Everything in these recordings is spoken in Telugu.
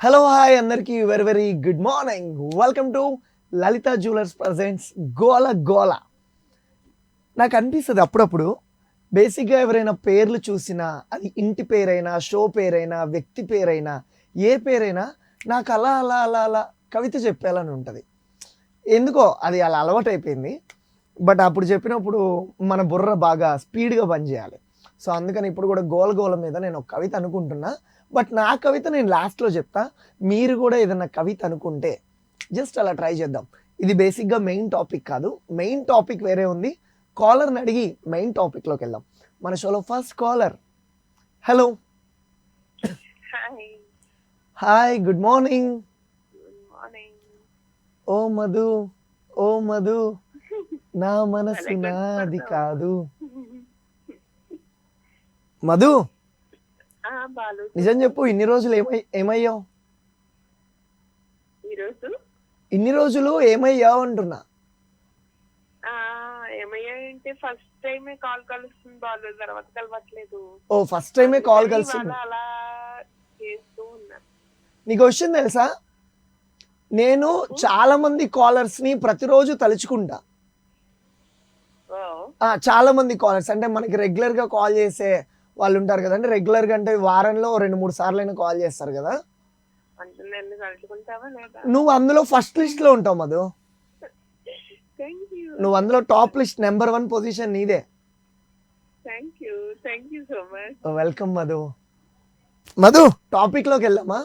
హలో హాయ్ అందరికీ very very good morning. Welcome to Lalitha jewellers presents గోల గోల. నాకు అనిపిస్తుంది అప్పుడప్పుడు బేసిక్గా ఎవరైనా పేర్లు చూసినా, అది ఇంటి పేరైనా, షో పేరైనా, వ్యక్తి పేరైనా, ఏ పేరైనా నాకు అలా అలా అలా అలా కవిత చెప్పాలని ఉంటుంది. ఎందుకో అది అలా అలవాటు అయిపోయింది. బట్ అప్పుడు చెప్పినప్పుడు మన బుర్ర బాగా స్పీడ్గా పనిచేయాలి. సో అందుకని ఇప్పుడు కూడా గోల గోల మీద నేను ఒక కవిత అనుకుంటున్నా. బట్ నా కవిత నేను లాస్ట్లో చెప్తా. మీరు కూడా ఏదైనా కవిత అనుకుంటే జస్ట్ అలా ట్రై చేద్దాం. ఇది బేసిక్గా మెయిన్ టాపిక్ కాదు, మెయిన్ టాపిక్ వేరే ఉంది. కాలర్ని అడిగి మెయిన్ టాపిక్లోకి వెళ్దాం. మన షోలో first caller. Hello hi, good morning. ఓ మధు, ఓ మధు, నా మనసు నాది కాదు. మధు, నిజం చెప్పు, ఇన్ని రోజులు ఏమయ్యావు? ఇన్ని రోజులు ఏమయ్యావు అంటున్నా. ఏమయ్యాయంటే ఫస్ట్ టైమే కాల్ కలుస్తుంది బాలు, తర్వాత కలవట్లేదు. ఓ ఫస్ట్ టైమే కాల్ కలిసింది. అలా చేస్తూ ఉన్నా. నీకు విషయం తెలుసా, నేను చాలా మంది కాలర్స్ ని ప్రతిరోజు తలుచుకుంటా. చాలా మంది కాలర్స్ అంటే మనకి రెగ్యులర్ గా కాల్ చేసే వాళ్ళు ఉంటారు కదండి. రెగ్యులర్ గా అంటే వారంలో 2-3 సార్లు అయినా కాల్ చేస్తారు కదా. నువ్వు అందులో ఫస్ట్ లిస్ట్ లో ఉంటావు మధు. నువ్వు అందులో టాప్ లిస్ట్ నెంబర్ 1 పొజిషన్ నీదే. వెల్కమ్ మధు. మధు, టాపిక్ లోకి వెళ్దామా?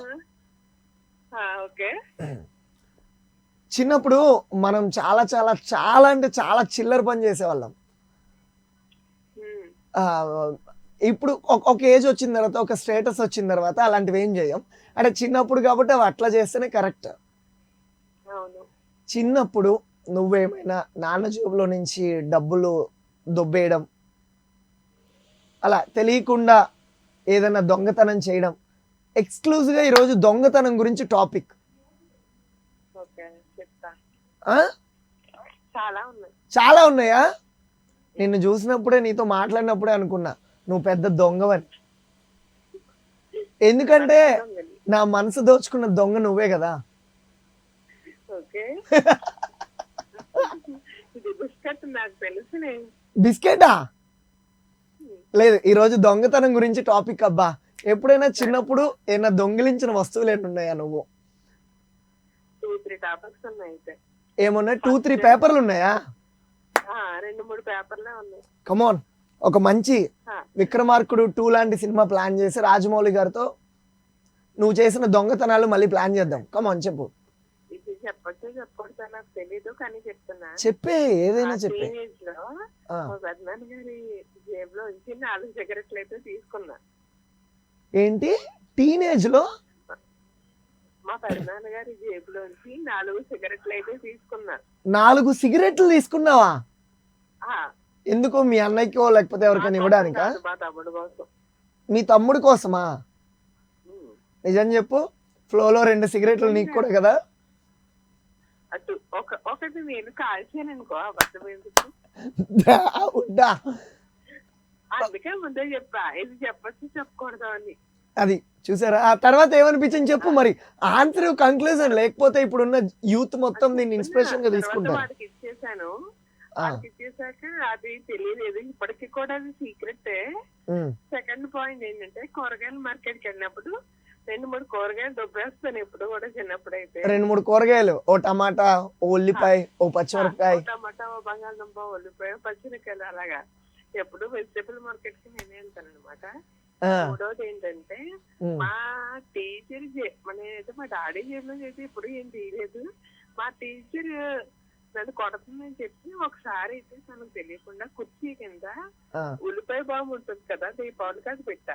చిన్నప్పుడు మనం చాలా చాలా చాలా అంటే చాలా చిల్లర పని చేసేవాళ్ళం. ఇప్పుడు ఒక ఏజ్ వచ్చిన తర్వాత, ఒక స్టేటస్ వచ్చిన తర్వాత అలాంటివి ఏం చేయం. అంటే చిన్నప్పుడు కాబట్టి అవి అట్లా చేస్తేనే కరెక్ట్. చిన్నప్పుడు నువ్వేమైనా నాన్న జేబులో నుంచి డబ్బులు దొబ్బేయడం, అలా తెలియకుండా ఏదైనా దొంగతనం చేయడం, ఎక్స్క్లూజివ్గా ఈరోజు దొంగతనం గురించి టాపిక్. చాలా ఉన్నాయా? నిన్ను చూసినప్పుడే, నీతో మాట్లాడినప్పుడే అనుకున్నా నువ్వు పెద్ద దొంగవని. ఎందుకంటే నా మనసు దోచుకున్న దొంగ నువ్వే కదా. బిస్కెటా? లేదు, ఈరోజు దొంగతనం గురించి టాపిక్. అబ్బా, ఎప్పుడైనా చిన్నప్పుడు ఏమైనా దొంగిలించిన వస్తువులు ఏమి ఉన్నాయా నువ్వు? ఏమన్నా 2-3 పేపర్లు ఉన్నాయా? 2-3 పేపర్లే ఉన్నాయి. కమోన్, ఒక మంచి విక్రమార్కుడు 2 లాంటి సినిమా ప్లాన్ చేసి రాజమౌళి గారితో నువ్వు చేసిన దొంగతనాలు మళ్ళీ ప్లాన్ చేద్దాం. కమోన్ చెప్పు. తెలీదు కానీ చెప్తున్నా. చెప్పే, ఏదైనా చెప్పే. పెద్దనాన్న గారి జేబులో నుంచి 4 సిగరెట్లు అయితే తీసుకున్నా. ఏంటి, టీనేజ్ లో? మా పెద్దనాన్న గారి జేబులోంచి 4 సిగరెట్లు అయితే తీసుకున్నా. 4 సిగరెట్లు తీసుకున్నావా? ఎందుకు, మీ అన్నయ్యకో లేకపోతే ఎవరికైనా ఇవ్వడానికా? మా తమ్ముడు కోసం. మీ తమ్ముడు కోసమా? నిజం చెప్పు, ఫ్లోలో 2 సిగరెట్లు నీకు కూడా కదా? అటు ఒకటి నేను కాల్చాను అనుకో, అందుకే ముందే చెప్పా ఇది చెప్పచ్చు చెప్పకూడదు అని. అది చూసారా? ఆ తర్వాత ఏమనిపించింది చెప్పు మరి. Answer, conclusion. లేకపోతే ఇప్పుడున్న యూత్ మొత్తం దీన్ని ఇన్స్పిరేషన్ గా తీసుకుంటారు. వాడికి ఇచ్చేసాను. ఇచ్చేసాక అది తెలియలేదు, ఇప్పటికి కూడా అది సీక్రెట్. సెకండ్ పాయింట్ ఏంటంటే, కూరగాయల మార్కెట్ కి వెళ్ళినప్పుడు 2-3 కూరగాయలు దొబ్బేస్తాను ఎప్పుడు కూడా. చిన్నప్పుడు అయితే 2-3 కూరగాయలు, ఓ టమాటా, ఓ ఉల్లిపాయ, ఓ పచ్చిమిరపకాయ. టమాటా, ఓ బంగాళదుంప, ఉల్లిపాయ, పచ్చిమిరపకాయలు, అలాగా ఎప్పుడు వెజిటబుల్ మార్కెట్ కి నేనే వెళ్తాను అనమాట. మూడోది ఏంటంటే, మా టీచర్ మా డాడీ జేబులో చేసి ఎప్పుడు ఏం తీయలేదు. మా టీచర్ నన్ను కొడుతుందని చెప్పి ఒకసారి అయితే తనకు తెలియకుండా కుర్చీ కింద ఉల్లిపాయ బాంబు ఉంటుంది కదా, దీపావళికి అది పెట్టా.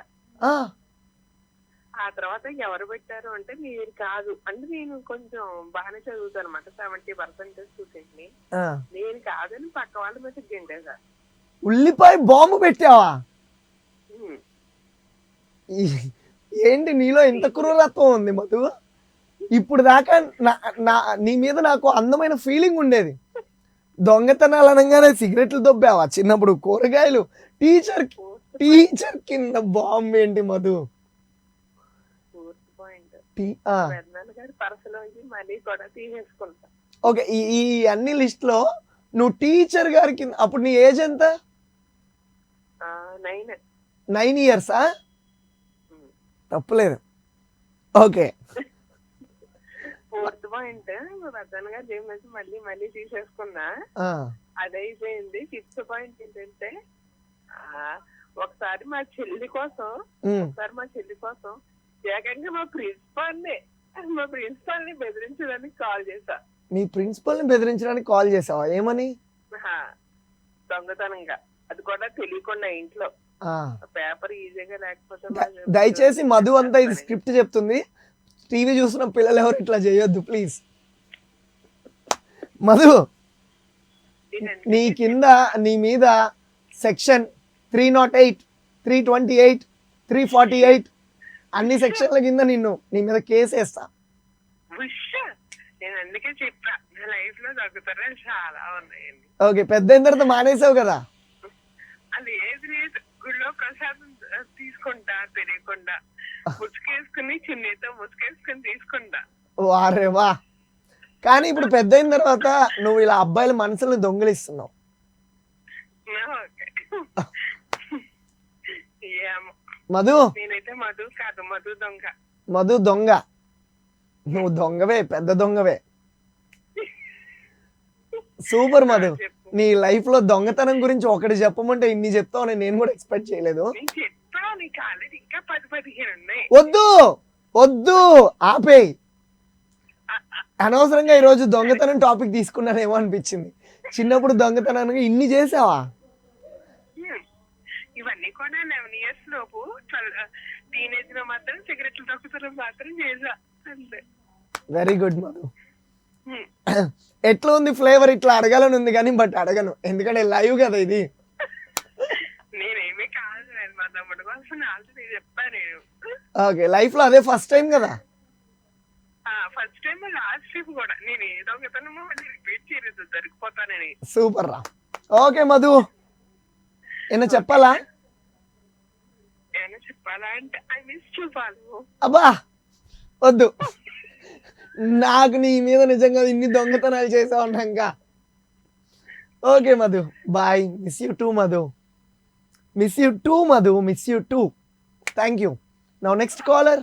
ఆ తర్వాత ఎవరు పెట్టారు అంటే, మీరు కాదు అంటే, నేను కొంచెం బాగానే చదువుతాను అనమాట, 70% స్టూడెంట్ ని. నేను కాదని పక్క వాళ్ళ మీద గెంటేసా. ఉల్లిపాయ బాంబు పెట్టావా? ఏంటి నీలో ఇంత క్రూరత్వం ఉంది మధు? ఇప్పుడు దాకా నీ మీద నాకు అందమైన ఫీలింగ్ ఉండేది. దొంగతనాలు అనగానే సిగరెట్లు దొబ్బావా? చిన్నప్పుడు కూరగాయలు, టీచర్ కింద బాంబు ఏంటి మధు? పెద్దనాన్నగారి పర్సులోంచి మనీ కూడా తీసేసుకుంటా. ఓకే, ఈ ఈ అన్ని లిస్ట్ లో నువ్వు టీచర్ గారికి అప్పుడు నీ ఏజ్ ఎంత? 9. 9 years. తప్పులేదు. ఓకే, 4th పాయింట్ మా పెద్దనాన్నగారు జేబు నుంచి మళ్ళీ తీసేసుకున్నా. అదైపోయింది. 5th పాయింట్ ఏంటంటే ఒకసారి మా చెల్లి కోసం ఏకంగా మా ప్రిన్సిపాల్ ని బెదిరించడానికి కాల్ చేశా. మీ ప్రిన్సిపల్ ని బెదిరించడానికి కాల్ చేసావా? ఏమని? దొంగతనంగా, అది కూడా తెలియకుండా ఇంట్లో పేపర్ ఈజీగా లేకపోతే. దయచేసి మధు అంతా ఇది స్క్రిప్ట్ చెప్తుంది, టీవీ చూస్తున్న పిల్లలు ఎవరు ఇట్లా చేయొద్దు ప్లీజ్. మధు, నీ కింద నీ మీద సెక్షన్ 308, 328, 348 అన్ని సెక్షన్ల కింద నీ మీద కేసు వేస్తా. నేను అందుకే చెప్పా, నా లైఫ్ లో దొంగతనాలు చాలా ఉన్నాయండి. ఓకే, పెద్ద అయిన తర్వాత మానేసావు కదా? అది ఏది లేదు, గుళ్ళో ప్రసాదం తీసుకుంటా తెలియకుండా, ముసుకేసుకుని చిన్నతో ముసుకేసుకుని తీసుకుంటా. వారే వా. కానీ ఇప్పుడు పెద్ద అయిన తర్వాత నువ్వు ఇలా అబ్బాయిల మనసులను దొంగిలిస్తున్నావు. మధు, నేనైతే మధు కాదు, మధు దొంగ. నువ్వు దొంగవే, పెద్ద దొంగవే. సూపర్ మధు, నీ లైఫ్ లో దొంగతనం గురించి ఒకటి చెప్పమంటే ఇన్ని చెప్తావు నేను కూడా ఎక్స్పెక్ట్ చేయలేదు. వద్దు వద్దు ఆపేయ్. అనవసరంగా ఈరోజు దొంగతనం టాపిక్ తీసుకున్నానేమో అనిపించింది. చిన్నప్పుడు దొంగతనానికి ఇన్ని చేసావా? ఇవన్నీ కూడా 11 years లోపు టీనేజ్ లో మాత్రం సిగరెట్లు దొంగతనం మాత్రం చేసా. Very good Madhu. ఎట్లా ఉంది ఫ్లేవర్? ఇట్లా అడగాలని ఉంది కానీ బట్ అడగను, ఎందుకంటే లైవ్ కదా ఇది. నేనేమీ కాదు, మా తమ్ముడు కోసం ఆల్రెడీ చెప్పా నేను. ఓకే, లైఫ్ లో అదే ఫస్ట్ టైం కదా? ఫస్ట్ టైం, లాస్ట్ టైం కూడా. నేను ఏ దొంగతనమో రిపీట్ చేయలేదు, దొరికిపోతానని. సూపర్ రా. ఓకే మధు, ఏమన్నా చెప్పాలా? ఏమైనా చెప్పాలా అంటే ఐ మిస్ యు బాలు. అబ్బా వద్దు, నాకు నీ మీద నిజంగా ఇన్ని దొంగతనాలు చేసా ఉన్నాక. Okay Madhu, bye. Miss you too Madhu, miss you too Madhu, miss you too. Thank you. Now next caller.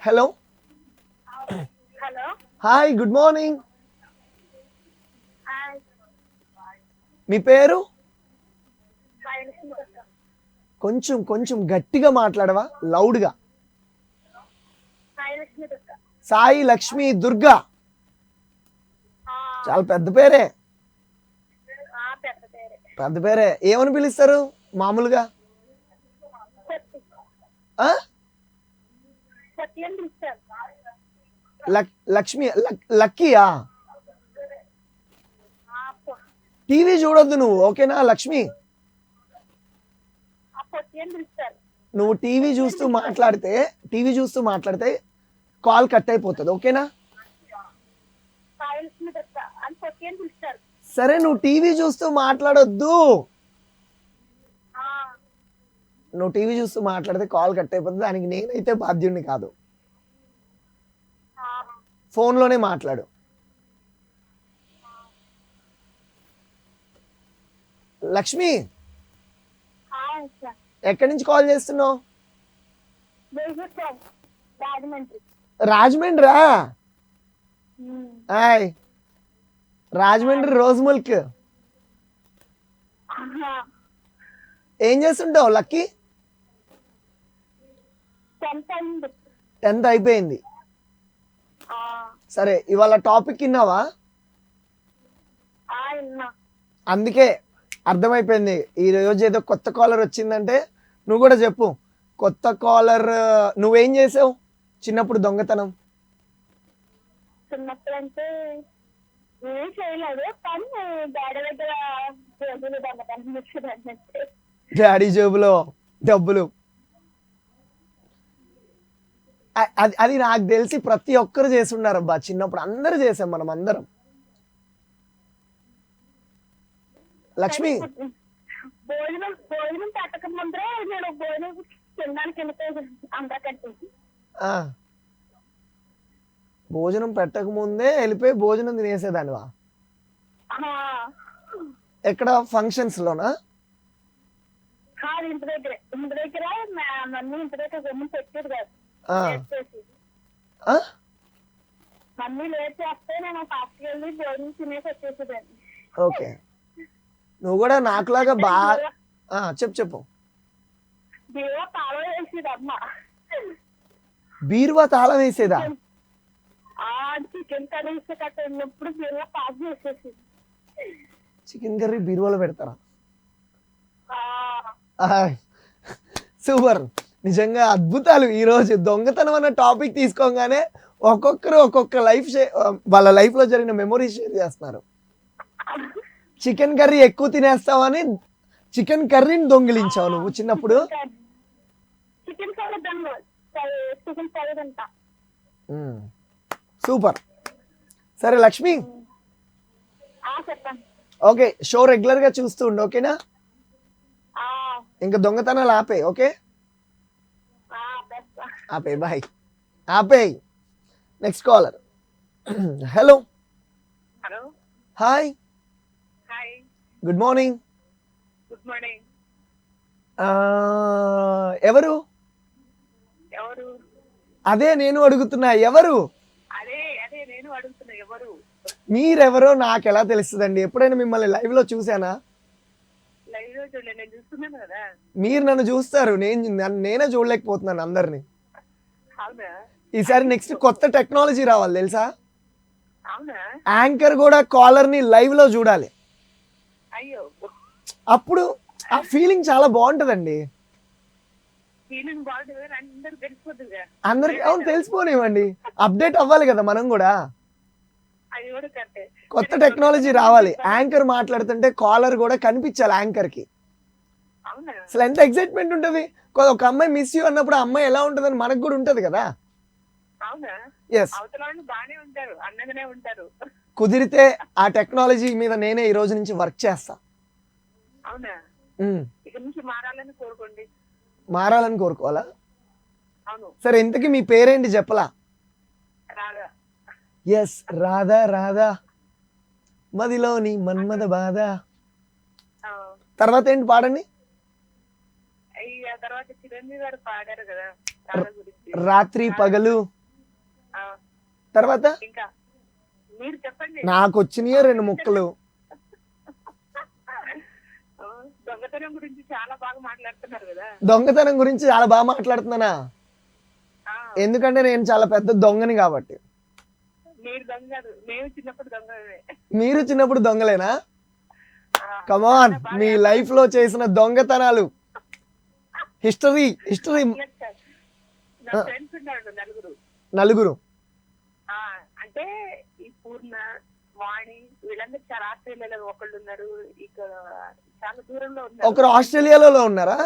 Hello. Hello, hi, good morning. మీ పేరు? కొంచెం కొంచెం గట్టిగా మాట్లాడవా, లౌడ్గా? సాయి లక్ష్మి దుర్గా. చాలా పెద్ద పేరే. పెద్ద పేరే. ఏమని పిలుస్తారు మామూలుగా? లక్ష్మి, లక్కీయా? టీవీ చూడొద్దు నువ్వు, ఓకేనా లక్ష్మి? నువ్వు టీవీ చూస్తూ మాట్లాడితే కాల్ కట్ అయిపోతుంది, ఓకేనా? సరే, నువ్వు టీవీ చూస్తూ మాట్లాడొద్దు. నువ్వు టీవీ చూస్తూ మాట్లాడితే కాల్ కట్ అయిపోతుంది, దానికి నేనైతే బాధ్యుడిని కాదు. ఫోన్లోనే మాట్లాడు. లక్ష్మి, ఎక్కడి నుంచి కాల్ చేస్తున్నావు? రాజమండ్రా? Hi, Rajahmundry rose milk. ఏం చేస్తుంటావు లక్కీ? 10th అయిపోయింది. సరే, ఇవాళ టాపిక్ విన్నావా? అందుకే అర్థమైపోయింది. ఈ రోజు ఏదో కొత్త కాలర్ వచ్చిందంటే నువ్వు కూడా చెప్పు. కొత్త కాలర్, నువ్వేం చేసావు చిన్నప్పుడు దొంగతనం? చిన్నప్పుడు అంటే ఏం చేయలేదు, కానీ డాడీ దగ్గర జేబులు దొంగతనం. డాడీ జేబులో డబ్బులు. అది నాకు తెలిసి ప్రతి ఒక్కరు చేస్తున్నారు అబ్బా, చిన్నప్పుడు అందరూ చేసాం మనం అందరం. లక్ష్మి, భోజనం పెట్టక ముందరే నేను భోజనం తినడానికి వెళ్ళిపోయి అందరికంటే భోజనం పెట్టక ముందే వెళ్ళిపోయి భోజనం తినేసేదానివా? ఆ, ఎక్కడ ఫంక్షన్స్ లోనా? కాదు ఇంటి దగ్గర మా మమ్మీ ఇంటి దగ్గర గమ్మున పెట్టేది కాదు. ఆ, లేట్ చేసి. ఆ? మమ్మీ లేట్ చేస్తే నేను ఫాస్ట్కి వెళ్ళి భోజనం తినేసి వచ్చేసేదాన్ని. ఓకే, నువ్వు కూడా నాకులాగా బాగా చెప్పు. దేవో తాళం వేసేది అమ్మ. బీరువా తాళం వేసేదా? ఆ చికెన్ కర్రీ కట్ట ఉన్నప్పుడు దేవో పాస్ చేసేసింది. చికెన్ కర్రీ బీరువాలో పెడతారా? ఆ, సూపర్, నిజంగా అద్భుతాలు. ఈరోజు దొంగతనం అన్న టాపిక్ తీసుకోగానే ఒక్కొక్కరు ఒక్కొక్క వాళ్ళ లైఫ్ లో జరిగిన మెమొరీస్ షేర్ చేస్తున్నారు. చికెన్ కర్రీ ఎక్కువ తినేస్తావని చికెన్ కర్రీని దొంగిలించావు నువ్వు చిన్నప్పుడు. చికెన్ కర్రీ చికెన్ కర్రీ తింటా. సూపర్. సరే లక్ష్మి, చెప్పండి. ఓకే, షో రెగ్యులర్ గా చూస్తూ ఉండు, ఓకేనా? ఆ, ఇంకా దొంగతనాలు ఆపే, ఓకే? బెస్ట్. ఆపే, బాయ్, ఆపే. Next caller. Hello. Hello, hi, hi, good morning. Good morning. ఎవరు? ఎవరు? అదే నేను అడుగుతున్నా, ఎవరు? అదే అదే నేను అడుగుతున్నా, ఎవరు? మీరెవరో నాకు ఎలా తెలుస్తుందండి? ఎప్పుడైనా మిమ్మల్ని లైవ్ లో చూసానా? లైవ్ లో చూడలే, నేను చూస్తున్నాను కదా. మీరు నన్ను చూస్తారు, నేనే చూడలేకపోతున్నాను అందరిని. అవునా? ఈసారి నెక్స్ట్ కొత్త టెక్నాలజీ రావాలి తెలుసా? అవునా? యాంకర్ కూడా కాలర్ ని లైవ్ లో చూడాలి. అయ్యో, అప్పుడు ఆ ఫీలింగ్ చాలా బాగుంటదండి. ఫీలింగ్ బాగుంటుంది, అందరు తెలిసిపోతుందిగా. అందరికి అవును తెలిసిపోనివ్వండి, అప్డేట్ అవ్వాలి కదా మనం కూడా. అది కూడా కరెక్టే. కొత్త టెక్నాలజీ రావాలి, యాంకర్ మాట్లాడుతుంటే కాలర్ కూడా కనిపించాలి యాంకర్ కి. అవునా? అసలు ఎంత ఎక్సైట్మెంట్ ఉంటది. ఒక అమ్మాయి మిస్ యూ అన్నప్పుడు ఆ అమ్మాయి ఎలా ఉంటదని మనకు కూడా ఉంటది కదా. అవునా? ఎస్, అవతల వాళ్ళు బాగానే ఉంటారు, అందంగానే ఉంటారు. కుదిరితే ఆ టెక్నాలజీ మీద నేనే ఈ రోజు నుంచి వర్క్ చేస్తా. అవునా? ఇక నుంచి మారాలని కోరుకోండి. మారాలని కోరుకోవాలా? అవును. సరే, ఇంతకీ మీ పేరేంటి చెప్పలా? రాగా. ఎస్, రాధా రాధా మదిలోని మన్మద బాధ. ఆ, తర్వాత ఏంటి పాడండి? ఆ తర్వాత చిరంజీవి గారు పాడారు కదా రాగా గురించి. రాత్రి పగలు. ఆ, తర్వాత ఇంకా మీరు చెప్పండి. నాకు వచ్చినాయే 2 ముక్కలు. ఆ, దొంగతనం గురించి చాలా బాగా మాట్లాడుతున్నారు కదా. దొంగతనం గురించి చాలా బాగా మాట్లాడుతున్నానా? ఆ, ఎందుకంటే నేను చాలా పెద్ద దొంగని కాబట్టి. మీరు దొంగ కాదు, మేము చిన్నప్పుడు దొంగమే. మీరు చిన్నప్పుడు దొంగలేనా? ఆ, కమాన్, చాలా బాగా మీ లైఫ్ లో చేసిన దొంగతనాలు హిస్టరీ. నా ఫ్రెండ్స్ ఉన్నారు నలుగురు. ఆ, అంటే ఈ పూర్ణ, వాణి, వీళ్ళందరూ చాలా ఆస్ట్రేలియాలో ఒకళ్ళు ఉన్నారు, ఇక్కడ చాలా దూరంలో ఉన్నారు. ఒకరు ఆస్ట్రేలియాలో ఉన్నారా?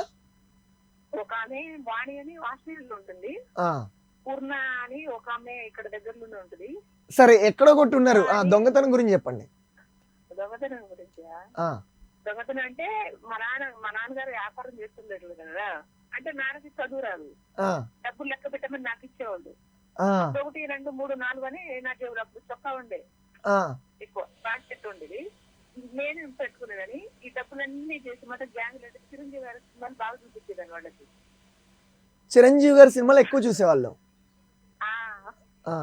ఒక ఆమె వాణి అని ఆస్ట్రేలియాలో ఉంటుంది, ఆ, పూర్ణ అని ఒక ఆమె ఇక్కడ దగ్గరలోనే ఉంటుంది. సరే, ఎక్కడో కొట్టున్నారు. దొంగతనం గురించి చెప్పండి. దొంగతనం గురించి ఆ, దొంగతనం అంటే మా నాన్నగారు వ్యాపారం చేస్తుండేట్లు కదా. అంటే నాన్నకి చదువు రాదు, ఆ, డబ్బులు లెక్క పెట్టమని నాకు ఇచ్చేవాళ్ళు. ఆ, 1, 2, 3, 4 అని నా జేబులో అప్పుడు చొక్కా ఉండే, ఆ. ఎక్కువ బాస్కెట్ ఉండేది. నేను పెట్టుకునేదని ఈ డబ్బులన్నీ చేసి మాట గ్యాంగ్ అంటే చిరంజీవి గారి సినిమాలు బాగా చూపించేదాన్ని వాళ్ళకి. చిరంజీవి గారి సినిమాలు ఎక్కువ చూసేవాళ్ళు. ఆ, ఆ,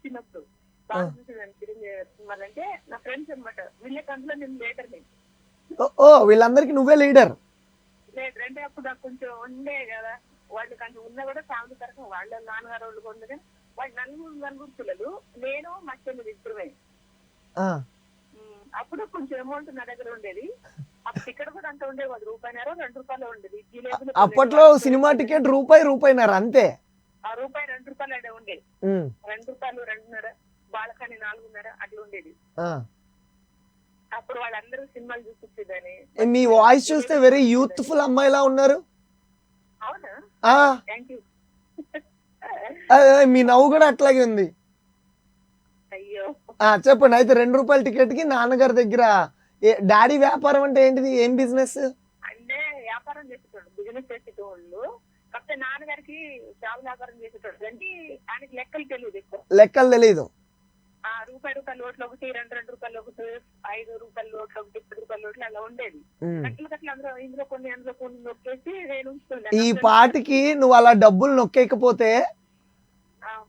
చిన్నప్పుడు బాగా చూసేదాన్ని చిరంజీవి గారి సినిమాలు. అంటే నా ఫ్రెండ్స్ అనమాట, వీళ్ళకి అందులో నేను లేటర్ నేను ఓ, వీళ్ళందరికి నువ్వే లీడర్. లేదు. అంటే అప్పుడు నాకు కొంచెం ఉండే కదా, వాళ్ళు కొంచెం ఉన్నా కూడా ఫ్యామిలీ తరఫున వాళ్ళ నాన్నగారు వాళ్ళు కొండ కానీ వాళ్ళు నలుగురు పిల్లలు, నేను మా చెల్లి ఇద్దరమే. అప్పుడు కొంచెం అమౌంట్ నా దగ్గర ఉండేది. అప్పుడు టికెట్ కూడా అంత ఉండేది, ₹1, ₹2 ఉండేది. అప్పట్లో సినిమా టికెట్ రూపాయిన్నర అంతే. ₹2 అడే ఉండేది. ₹2, ₹2.5, బాలకాని 4.5 అట్లా ఉండేది. అప్పుడు వాళ్ళందరూ సినిమాలు చూపించేదని. మీ వాయిస్ చూస్తే వెరీ యూత్ఫుల్ అమ్మాయిలా ఉన్నారు. అవునా? Thank you. మీ నవ్వు కూడా అట్లాగే ఉంది. అయ్యో, చెప్పండి. అయితే ₹2 టికెట్ కి నాన్నగారి దగ్గర డాడీ వ్యాపారం అంటే ఏంటిది? ఏం బిజినెస్? అంటే వ్యాపారం చేసేటోళ్ళు, బిజినెస్ చేసేటోళ్ళు. కాకపోతే నాన్నగారికి జాబ్ వ్యాపారం చేసేటోడు కానీ ఆయనకి లెక్కలు తెలియదు ఎక్కువ. లెక్కలు తెలీదు. రూపాయి నోట్లు ఒకటి, 2 రూపాయలు ఒకటి, 5 రూపాయల నోట్లు ఒకటి, 10 రూపాయల నోట్లు అలా ఉండేది. కట్టలు అందులో ఇందులో కొన్ని నొక్కేసి నేను ఉంచుతుండే. ఈ పాటికి నువ్వు అలా డబ్బులు నొక్కేయకపోతే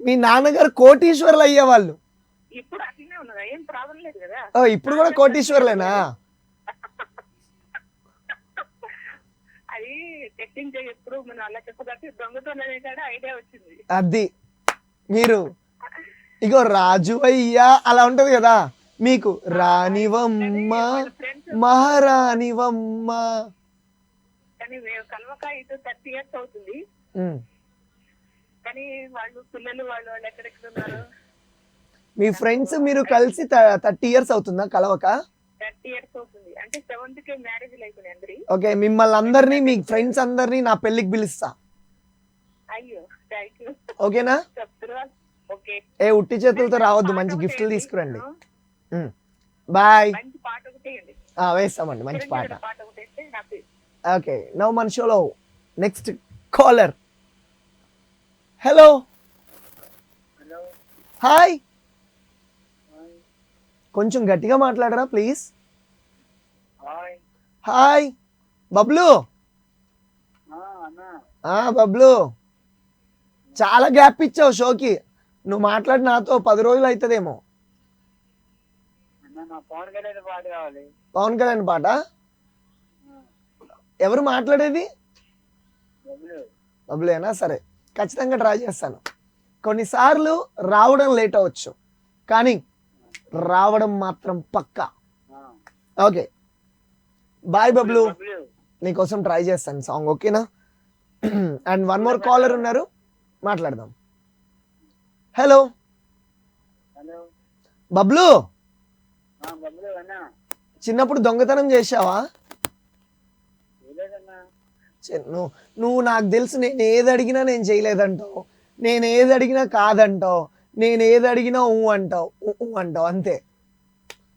మీ నాన్నగారు కోటీశ్వర్లు అయ్యేవాళ్ళు. ఇప్పుడు అట్లనే ఉన్నదా, ఏం ప్రాబ్లం లేదు కదా. ఇప్పుడు కూడా కోటీశ్వర్లేనా? అది టెక్నింగ్ ఎప్పుడు మనం అలా చెప్పగట్టి దొంగతోనే కాడ ఐడియా వచ్చింది. అది మీరు ఇగో రాజు అయ్యా అలా ఉంటది కదా, మీకు రానివమ్మ మహారాణివమ్మ. కానీ కలవక ఇటు 30 years అవుతుంది. కానీ వాళ్ళు పిల్లలు వాళ్ళు ఎక్కడెక్కడ ఉన్నారు. మీ ఫ్రెండ్స్ మీరు కలిసి 30 years అవుతుందా కలవక? 30 years అవుతుంది. అంటే 7th కే మ్యారేజ్ అయిపోయింది అందరి. ఓకే, మిమ్మల్ని అందరినీ మీ ఫ్రెండ్స్ అందరినీ నా పెళ్లికి పిలుస్తా. అయ్యో థ్యాంక్ యూ. ఓకేనా? చెప్తున్నా. ఓకే. ఏ ఉట్టి చేతులతో రావద్దు, మంచి గిఫ్ట్లు తీసుకురండి. బాయ్. మంచి పాట ఒకటి ఇవ్వండి. వేస్తామండి మంచి పాట. పాట ఒకటి ఇస్తే హ్యాపీ. ఓకే, నౌ మన షోలో నెక్స్ట్ కాలర్. హలో. హాయ్. కొంచెం గట్టిగా మాట్లాడరా ప్లీజ్. హాయ్ బబ్లు. బబ్లు, చాలా గ్యాప్ ఇచ్చావు షోకి. నువ్వు మాట్లాడి నాతో 10 రోజులు అవుతుందేమో. పవన్ కళ్యాణ్ పాట. ఎవరు మాట్లాడేది? బబ్లునా? సరే, ఖచ్చితంగా ట్రై చేస్తాను. కొన్నిసార్లు రావడం లేట్ అవ్వచ్చు, కానీ రావడం మాత్రం పక్కా. ఓకే బాయ్ బబ్లు, నీకోసం ట్రై చేస్తాను సాంగ్. ఓకేనా? అండ్ వన్ మోర్ కాలర్ ఉన్నారు, మాట్లాడదాం. హలో బబ్లు, చిన్నప్పుడు దొంగతనం చేసావా? నువ్వు నాకు తెలుసు, నేను ఏది అడిగినా నేను చేయలేదంటావు, నేను ఏది అడిగినా కాదంటావు, నేను ఏది అడిగినా అంటావు అంతే.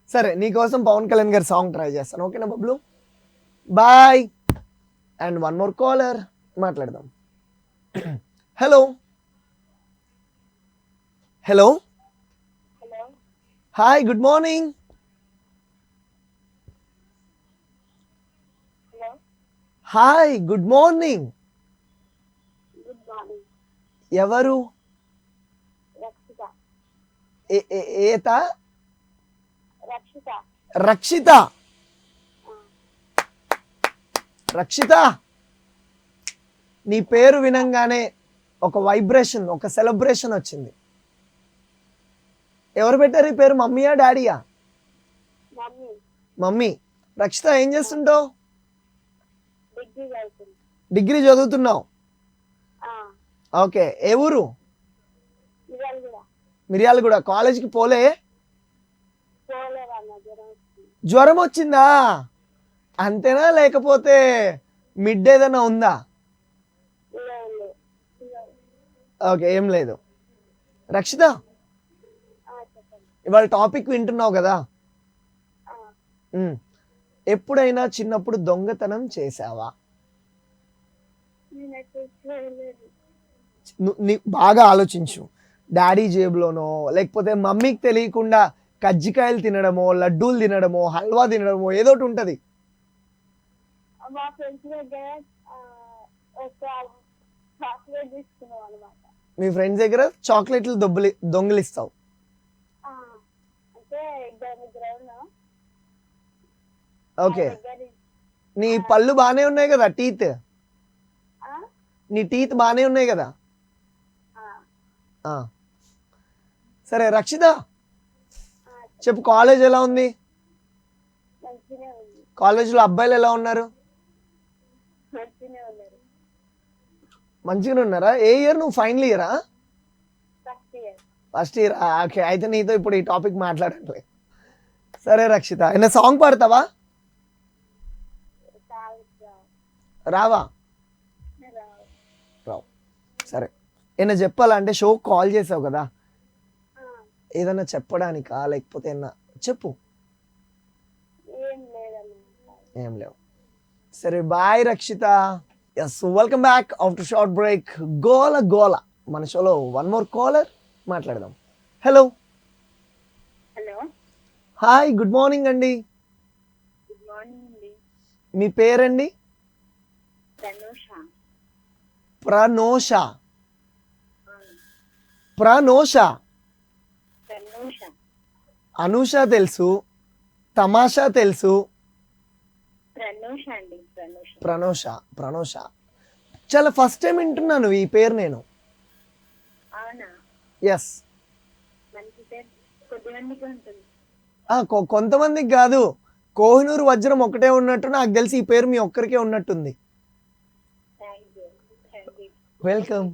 సరే, నీకోసం పవన్ కళ్యాణ్ గారి సాంగ్ ట్రై చేస్తాను. ఓకేనా Bablu? Bye. And one more caller, మాట్లాడదాం. Hello. Hello. Hi, good morning. Hi, good morning. ఎవరు? రక్షిత. రక్షిత, నీ పేరు వినంగానే ఒక వైబ్రేషన్, ఒక సెలబ్రేషన్ వచ్చింది. ఎవరు పెట్టారు ఈ పేరు? మమ్మీయా డాడీయా? మమ్మీ. రక్షిత, ఏం చేస్తుంటావు? డిగ్రీ చదువుతున్నావు. ఓకే, ఏ ఊరు? మిర్యాలగూడ. కాలేజీకి పోలే? జ్వరం వచ్చిందా? అంతేనా, లేకపోతే మిడ్ ఏదైనా ఉందా? ఓకే, ఏం లేదు. రక్షిత, ఇవాళ టాపిక్ వింటున్నావు కదా, ఎప్పుడైనా చిన్నప్పుడు దొంగతనం చేసావా? బాగా ఆలోచించు. డాడీ జేబులోనో, లేకపోతే మమ్మీకి తెలియకుండా కజ్జికాయలు తినడమో, లడ్డూలు తినడమో, హల్వా తినడమో, ఏదో ఒకటి ఉంటది. మా ఫ్రెండ్స్ దగ్గర చాక్లెట్ తీసుకున్నాం అన్నమాట. మీ ఫ్రెండ్స్ దగ్గర చాక్లెట్లు దొంగిలిస్తావు? అంటే ఇద్దరు. ఓకే, నీ పళ్ళు బానే ఉన్నాయి కదా, టీత్? నీ టీత్ బానే ఉన్నాయి కదా? సరే రక్షిత, చెప్పు, కాలేజ్ ఎలా ఉంది? కాలేజీలో అబ్బాయిలు ఎలా ఉన్నారు? మంచిగానే ఉన్నారా? ఏ ఇయర్ నువ్వు? ఫైనల్ ఇయరా? First year. ఓకే, అయితే నీతో ఇప్పుడు ఈ టాపిక్ మాట్లాడట్లే. సరే రక్షిత, ఏమైనా సాంగ్ పాడతావా? రావా? రావు. సరే, ఏమైనా చెప్పాలంటే షో కాల్ చేసావు కదా, ఏదన్నా చెప్పడానికా, లేకపోతే ఏమన్నా చెప్పు. ఏం లేవు. సరే bye Rakshita. Yes welcome back after short break. గోల గోల మన షోలో వన్ మోర్ కాలర్ మాట్లాడదాం. Hello hello, hi, good morning అండి. గుడ్ మార్నింగ్ అండి. మీ పేరండి? ధనుష. ప్రనోష. ప్రనోష. ధనుష. అనూష తెలుసు, తమాషా తెలుసు, ప్రనూష అండి. ప్రనూష. ప్రనోష. ప్రనోష చాలా ఫస్ట్ టైం వింటున్నాను ఈ పేరు నేను. అవునా? ఎస్. మంచి పేరు, కొద్దిమందికి ఉంటుంది. కొంతమందికి కాదు, కోహినూరు వజ్రం ఒకటే ఉన్నట్టు నాకు తెలిసి ఈ పేరు మీ ఒక్కరికే ఉన్నట్టుంది. Thank you. Thank you. Welcome.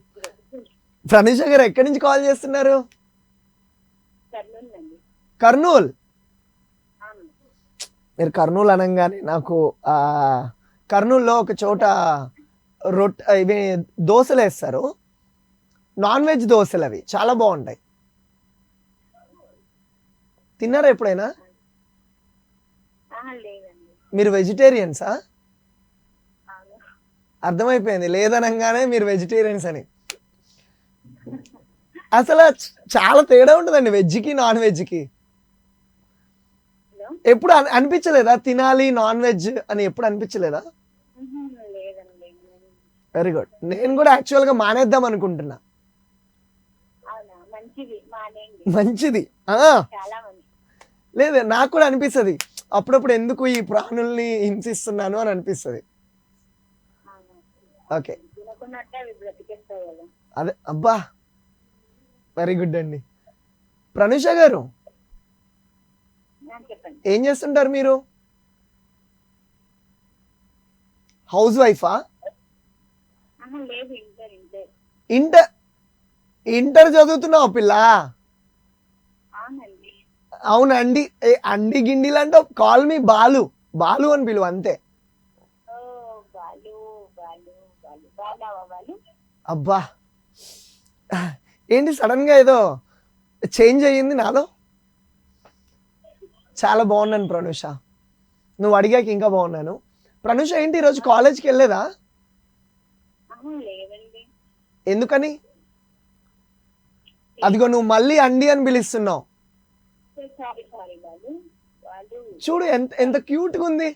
Pranisha గారు ఎక్కడి నుంచి కాల్ చేస్తున్నారు? కర్నూలు అండి. కర్నూలు. అవును. మీరు కర్నూలు అనగానే నాకు కర్నూలులో ఒక చోట ఇవి దోశలు వేస్తారు, నాన్ వెజ్ దోశలు, అవి చాలా బాగుంటాయి. తిన్నారా ఎప్పుడైనా? లేదండి. మీరు వెజిటేరియన్సా? అవును. అర్థమైపోయింది, లేదనగానే మీరు వెజిటేరియన్స్ అని. అసలు చాలా తేడా ఉంటుందండి వెజ్కి నాన్ వెజ్కి. హలో. ఎప్పుడు అనిపించలేదా తినాలి నాన్ వెజ్ అని? ఎప్పుడు అనిపించలేదా? లేదండి. Very good. నేను కూడా యాక్చువల్గా మానేద్దాం అనుకుంటున్నా. అవునా? మంచిది, మానేయండి. మంచిది. చాలా మంచిది. లేదు, నాకు కూడా అనిపిస్తుంది అప్పుడప్పుడు, ఎందుకు ఈ ప్రాణుల్ని హింసిస్తున్నాను అని అనిపిస్తుంది. అవునా? ఓకే, తినకున్నట్టే అవి బ్రతికేస్తాయి కదా. అదే. అబ్బా, వెరీ గుడ్ అండి. ప్రనూష గారు, చెప్పండి. ఏం చేస్తుంటారు మీరు? హౌస్ వైఫా? లేదు, ఇంటర్. ఇంటర్. ఇంటర్. ఇంటర్ చదువుతున్నావు పిల్ల? అవునండి. అవునండి. అండి గిండిలు అంటే కాల్ మీ బాలు. బాలు అని పిలువు అంతే. ఓ బాలు, బాలు, బాలు, బాలావా బాలు? అబ్బా, ఏంటి సడన్ గా ఏదో చేంజ్ అయ్యింది నాలో? చాలా బాగున్నాను ప్రనూష, నువ్వు అడిగాక ఇంకా బాగున్నాను. ప్రనూష, ఏంటి ఈరోజు కాలేజ్కి వెళ్ళలేదా? లేదండి. ఎందుకని? అదిగో నువ్వు మళ్ళీ అండి అని పిలుస్తున్నావు. Sorry sorry Balu. బాలు. చూడు ఎంత ఎంత క్యూట్గా ఉంది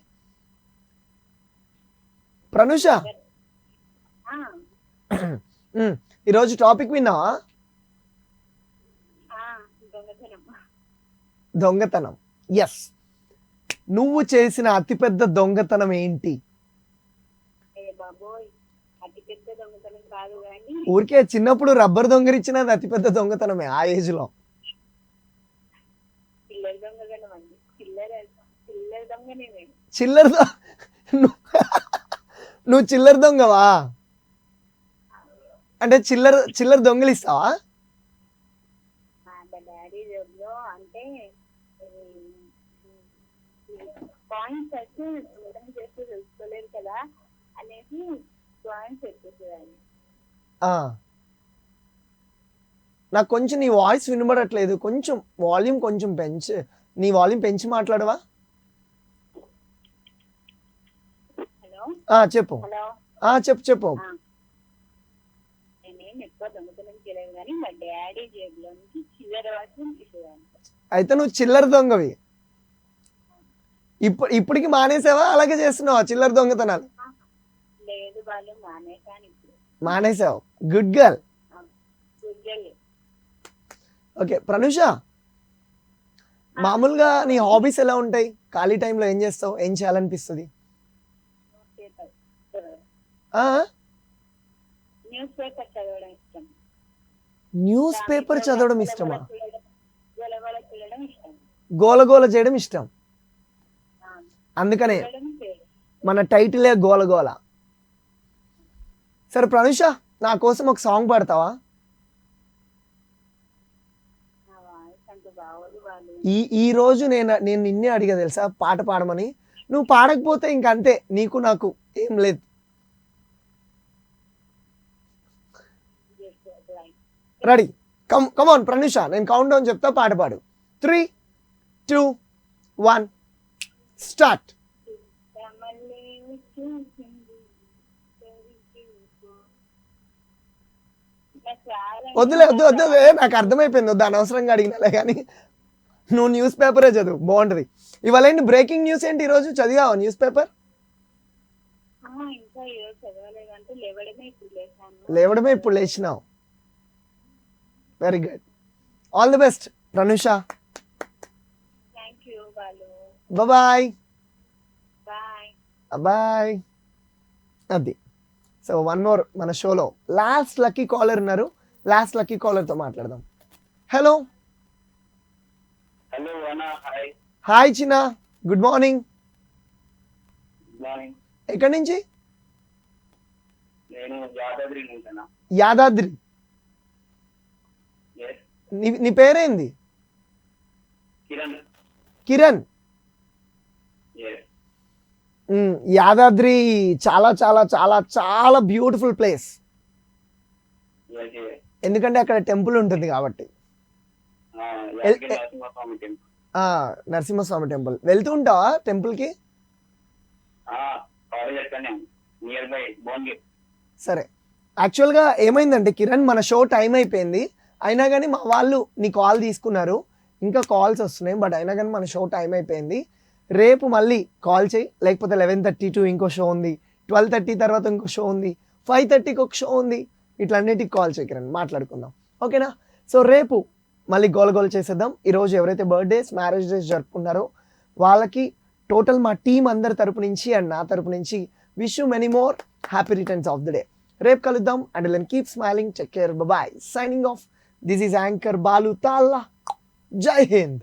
ప్రనూష. ఈరోజు టాపిక్ విన్నావా? దొంగతనం. దొంగతనం. ఎస్. నువ్వు చేసిన అతిపెద్ద దొంగతనం ఏంటి? బాబోయ్, అతి పెద్ద దొంగతనం కాదు కానీ ఊరికే చిన్నప్పుడు రబ్బర్ దొంగరిచ్చినది అతిపెద్ద దొంగతనమే ఆ ఏజ్ లో. చిల్లర దొంగతనం అండి. చిల్లర దొంగనే నేను. చిల్లర నువ్వు చిల్లర దొంగవా? అంటే చిల్లర చిల్లర దొంగలిస్తావా? మా డాడీ జోబులో అంటే పాయింట్స్ అయితే రిటర్న్ చేస్తూ తెలుసుకోలేదు కదా అనేసి పాయింట్స్ ఎక్కేసేదాన్ని. నాకు కొంచెం నీ వాయిస్ వినబడట్లేదు, కొంచెం వాల్యూమ్ కొంచెం పెంచి, నీ వాల్యూమ్ పెంచి మాట్లాడవా? హలో. చెప్పు. హలో. చెప్పు చెప్పు. నేనేం ఎక్కువ దొంగతనం చేయలేదు కానీ మా డాడీ జేబులో నుంచి చిల్లర వరకు తీసేదాన్ని. అయితే నువ్వు చిల్లర దొంగవి. ఇప్పటికి మానేసావా, అలాగే చేస్తున్నావా చిల్లర దొంగతనాలు? లేదు వాళ్ళు, మానేసాను ఇప్పుడు. మానేసావు. Good girl. ఓకే ప్రనూష, మామూలుగా నీ హాబీస్ ఎలా ఉంటాయి? ఖాళీ టైంలో ఏం చేస్తావు? ఏం చేయాలనిపిస్తుంది? న్యూస్ పేపర్ చదవడం ఇష్టం. న్యూస్ పేపర్ చదవడం ఇష్టమా? గొలగొల చేయడం ఇష్టం. గోలగోల చేయడం ఇష్టం. అందుకనే మన టైటిలే గోలగోల. సరే ప్రనూష, నా కోసం ఒక సాంగ్ పాడతావా? ఈ రోజు నేను నిన్నే అడిగా తెలుసా పాట పాడమని. నువ్వు పాడకపోతే ఇంక అంతే, నీకు నాకు ఏం లేదు. రెడీ? కమ్ ఆన్ ప్రనూష, నేను కౌంట్ డౌన్ చెప్తా, పాట పాడు. 3, 2, 1 స్టార్ట్. చాలా వద్దులే వద్దు వద్దు నాకు అర్థమైపోయింది, వద్దు అనవసరంగా అడిగినాలే కానీ నువ్వు న్యూస్ పేపరే చదువు, బాగుంటుంది. ఇవాళ ఏంటి బ్రేకింగ్ న్యూస్ ఏంటి ఈరోజు చదివావా న్యూస్ పేపర్? ఇంకా ఈరోజు చదవలేదంటే లేవడమే ఇప్పుడు లేచాను. లేవడమే ఇప్పుడు లేచినావు, very good, all the best Pranusha, thank you Balu, bye bye. Bye. అది సో వన్ మోర్ మన షోలో లాస్ట్ లక్కీ కాలర్ ఉన్నారు, లాస్ట్ లక్కీ కాలర్తో మాట్లాడదాం. హలో హలో అన్న, హాయ్. హాయ్ చిన్న, గుడ్ మార్నింగ్. Good morning. ఎక్కడి నుంచి? నేను యాదాద్రి నుంచి అన్న. యాదాద్రి. Yes. నీ పేరేంది? కిరణ్. కిరణ్. Yes. యాదాద్రి చాలా చాలా చాలా చాలా బ్యూటిఫుల్ ప్లేస్, Yes, yes. ఎందుకంటే అక్కడ టెంపుల్ ఉంటుంది కాబట్టి. యాదగిరి నరసింహస్వామి టెంపుల్. నరసింహస్వామి టెంపుల్ వెళ్తూ ఉంటావా టెంపుల్కి? కాలేజ్ ఎక్కడనే నియర్ బై భువనగిరి. సరే, యాక్చువల్గా ఏమైందంటే కిరణ్, మన షో టైం అయిపోయింది, అయినా కానీ మా వాళ్ళు నీ కాల్ తీసుకున్నారు, ఇంకా కాల్స్ వస్తున్నాయి, బట్ అయినా కానీ మన షో టైం అయిపోయింది. రేపు మళ్ళీ కాల్ చేయి, లేకపోతే 11:32 ఇంకో షో ఉంది, 12:30 తర్వాత ఇంకో షో ఉంది, 5:30కి ఒక షో ఉంది, ఇట్లన్నిటికి కాల్ చేయి కిరణ్, మాట్లాడుకుందాం, ఓకేనా? సో రేపు మళ్ళీ గోల చేసేద్దాం. ఈరోజు ఎవరైతే బర్త్డేస్ మ్యారేజ్ డేస్ జరుపుకున్నారో వాళ్ళకి టోటల్ మా టీం అందరి తరపు నుంచి అండ్ నా తరపు నుంచి wish you many more happy returns of the day. రేపు కలుద్దాం, and then keep smiling, take care, bye, signing off. This is anchor Balu Thalla. Jai Hind.